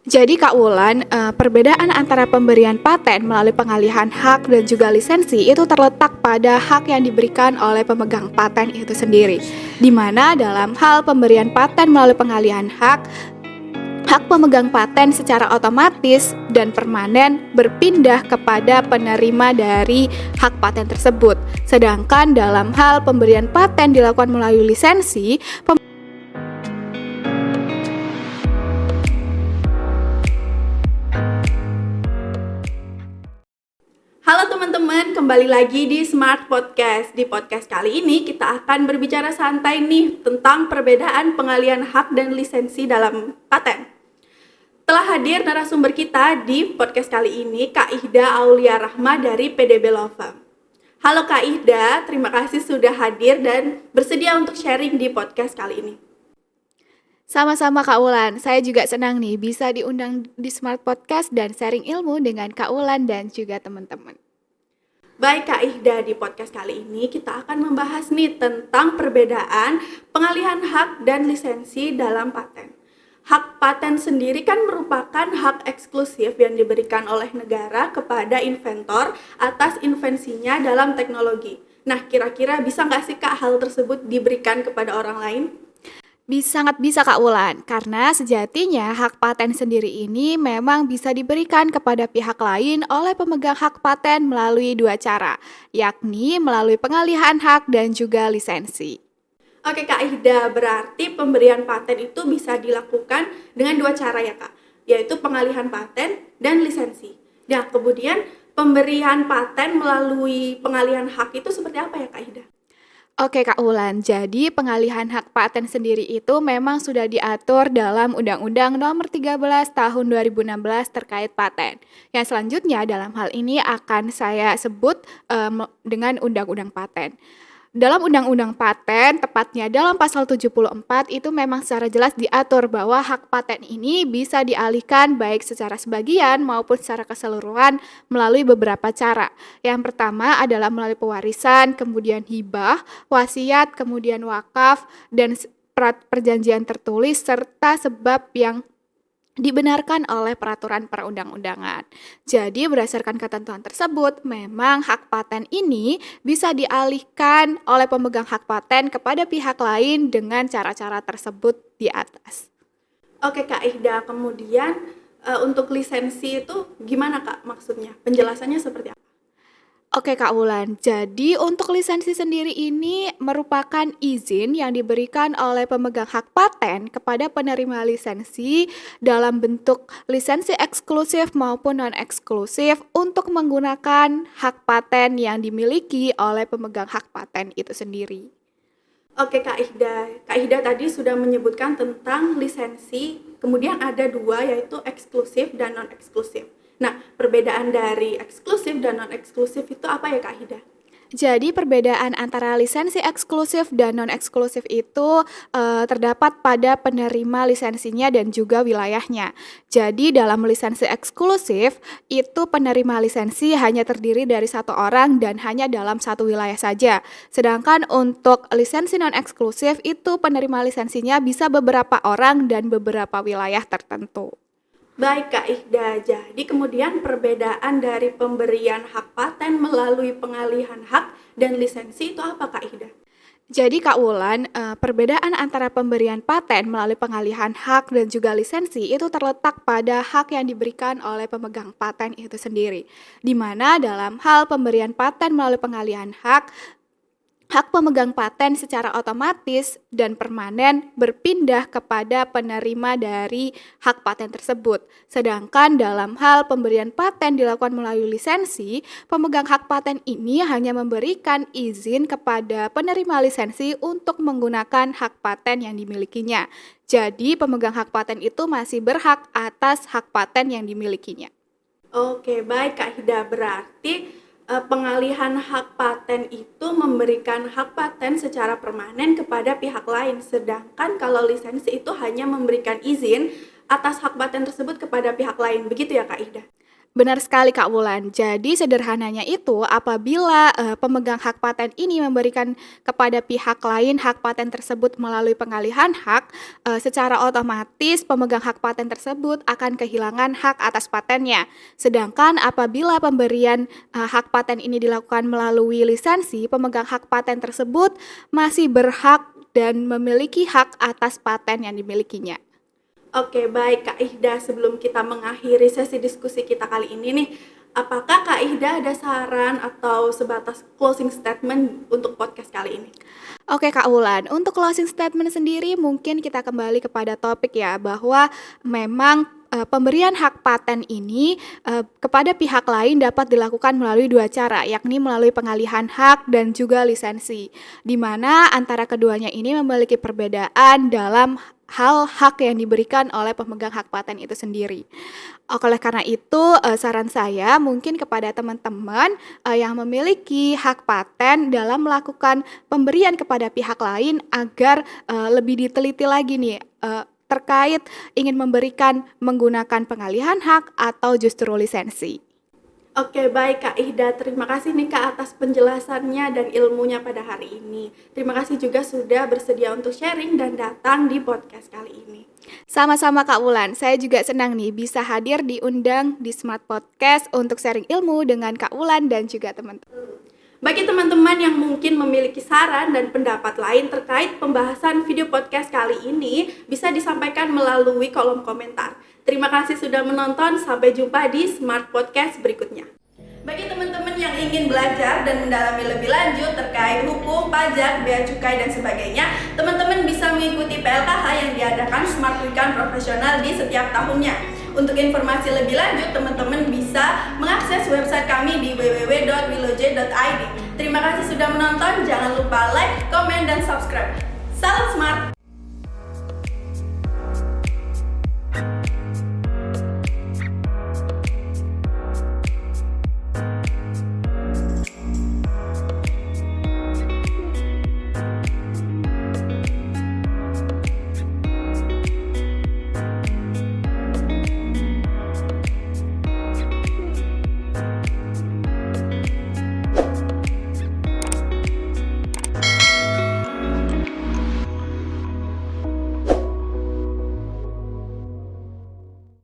Jadi Kak Wulan, perbedaan antara pemberian paten melalui pengalihan hak dan juga lisensi itu terletak pada hak yang diberikan oleh pemegang paten itu sendiri. Di mana dalam hal pemberian paten melalui pengalihan hak, hak pemegang paten secara otomatis dan permanen berpindah kepada penerima dari hak paten tersebut. Sedangkan dalam hal pemberian paten dilakukan melalui lisensi, Halo teman-teman, kembali lagi di Smart Podcast. Di podcast kali ini kita akan berbicara santai nih tentang perbedaan pengalihan hak dan lisensi dalam paten. Telah hadir narasumber kita di podcast kali ini, Kak Ihda Aulia Rahma dari PDB Law Firm. Halo Kak Ihda, terima kasih sudah hadir dan bersedia untuk sharing di podcast kali ini. sama-sama Kak Wulan, saya juga senang nih bisa diundang di Smart Podcast dan sharing ilmu dengan Kak Wulan dan juga teman-teman. Baik Kak Ihda, di podcast kali ini kita akan membahas nih tentang perbedaan pengalihan hak dan lisensi dalam paten. Hak paten sendiri kan merupakan hak eksklusif yang diberikan oleh negara kepada inventor atas invensinya dalam teknologi. Nah, kira-kira bisa nggak sih Kak hal tersebut diberikan kepada orang lain? Sangat bisa Kak Wulan, karena sejatinya hak paten sendiri ini memang bisa diberikan kepada pihak lain oleh pemegang hak paten melalui dua cara, yakni melalui pengalihan hak dan juga lisensi. Oke Kak Ihda, berarti pemberian paten itu bisa dilakukan dengan dua cara ya Kak, yaitu pengalihan paten dan lisensi. Nah, kemudian pemberian paten melalui pengalihan hak itu seperti apa ya Kak Ihda? Oke Kak Wulan, jadi pengalihan hak paten sendiri itu memang sudah diatur dalam Undang-Undang Nomor 13 Tahun 2016 terkait paten. Yang selanjutnya dalam hal ini akan saya sebut dengan Undang-Undang Paten. Dalam Undang-Undang Paten, tepatnya dalam pasal 74 itu memang secara jelas diatur bahwa hak paten ini bisa dialihkan baik secara sebagian maupun secara keseluruhan melalui beberapa cara. Yang pertama adalah melalui pewarisan, kemudian hibah, wasiat, kemudian wakaf, dan perjanjian tertulis serta sebab yang dibenarkan oleh peraturan perundang-undangan. Jadi berdasarkan ketentuan tersebut, memang hak paten ini bisa dialihkan oleh pemegang hak paten kepada pihak lain dengan cara-cara tersebut di atas. Oke Kak Ihda, kemudian untuk lisensi itu gimana Kak maksudnya? Penjelasannya seperti apa? Oke Kak Wulan, jadi untuk lisensi sendiri ini merupakan izin yang diberikan oleh pemegang hak paten kepada penerima lisensi dalam bentuk lisensi eksklusif maupun non-eksklusif untuk menggunakan hak paten yang dimiliki oleh pemegang hak paten itu sendiri. Oke Kak Ihda tadi sudah menyebutkan tentang lisensi, kemudian ada dua yaitu eksklusif dan non-eksklusif. Nah, perbedaan dari eksklusif dan non-eksklusif itu apa ya Kak Ihda? Jadi perbedaan antara lisensi eksklusif dan non-eksklusif itu terdapat pada penerima lisensinya dan juga wilayahnya. Jadi dalam lisensi eksklusif itu penerima lisensi hanya terdiri dari satu orang dan hanya dalam satu wilayah saja. Sedangkan untuk lisensi non-eksklusif itu penerima lisensinya bisa beberapa orang dan beberapa wilayah tertentu. Baik Kak Ihda, jadi kemudian perbedaan dari pemberian hak paten melalui pengalihan hak dan lisensi itu apa Kak Ihda? Jadi Kak Wulan, perbedaan antara pemberian paten melalui pengalihan hak dan juga lisensi itu terletak pada hak yang diberikan oleh pemegang paten itu sendiri. Di mana dalam hal pemberian paten melalui pengalihan hak, hak pemegang paten secara otomatis dan permanen berpindah kepada penerima dari hak paten tersebut. Sedangkan dalam hal pemberian paten dilakukan melalui lisensi, pemegang hak paten ini hanya memberikan izin kepada penerima lisensi untuk menggunakan hak paten yang dimilikinya. Jadi, pemegang hak paten itu masih berhak atas hak paten yang dimilikinya. Oke, baik Kak Ihda, berarti pengalihan hak paten itu memberikan hak paten secara permanen kepada pihak lain, sedangkan kalau lisensi itu hanya memberikan izin atas hak paten tersebut kepada pihak lain. Begitu ya Kak Ihda? Benar sekali Kak Wulan. Jadi sederhananya itu apabila pemegang hak paten ini memberikan kepada pihak lain hak paten tersebut melalui pengalihan hak, secara otomatis pemegang hak paten tersebut akan kehilangan hak atas patennya. Sedangkan apabila pemberian hak paten ini dilakukan melalui lisensi, pemegang hak paten tersebut masih berhak dan memiliki hak atas paten yang dimilikinya. Oke, baik Kak Ihda, sebelum kita mengakhiri sesi diskusi kita kali ini nih, apakah Kak Ihda ada saran atau sebatas closing statement untuk podcast kali ini? Oke Kak Wulan, untuk closing statement sendiri mungkin kita kembali kepada topik ya, bahwa memang pemberian hak paten ini kepada pihak lain dapat dilakukan melalui dua cara, yakni melalui pengalihan hak dan juga lisensi, di mana antara keduanya ini memiliki perbedaan dalam hal hak yang diberikan oleh pemegang hak paten itu sendiri. Oleh karena itu, saran saya mungkin kepada teman-teman yang memiliki hak paten dalam melakukan pemberian kepada pihak lain agar lebih diteliti lagi nih terkait ingin memberikan menggunakan pengalihan hak atau justru lisensi. Oke, baik Kak Ihda, terima kasih nih Kak atas penjelasannya dan ilmunya pada hari ini. Terima kasih juga sudah bersedia untuk sharing dan datang di podcast kali ini. Sama-sama Kak Wulan, saya juga senang nih bisa hadir diundang di Smart Podcast untuk sharing ilmu dengan Kak Wulan dan juga teman-teman. Bagi teman-teman yang mungkin memiliki saran dan pendapat lain terkait pembahasan video podcast kali ini, bisa disampaikan melalui kolom komentar. Terima kasih sudah menonton, sampai jumpa di Smart Podcast berikutnya. Bagi teman-teman yang ingin belajar dan mendalami lebih lanjut terkait hukum, pajak, bea cukai, dan sebagainya, teman-teman bisa mengikuti PLKH yang diadakan Smart Weekend Profesional di setiap tahunnya. Untuk informasi lebih lanjut, teman-teman bisa mengakses website kami di www.wiloj.id. Terima kasih sudah menonton, jangan lupa like, komen, dan subscribe. Salam Smart!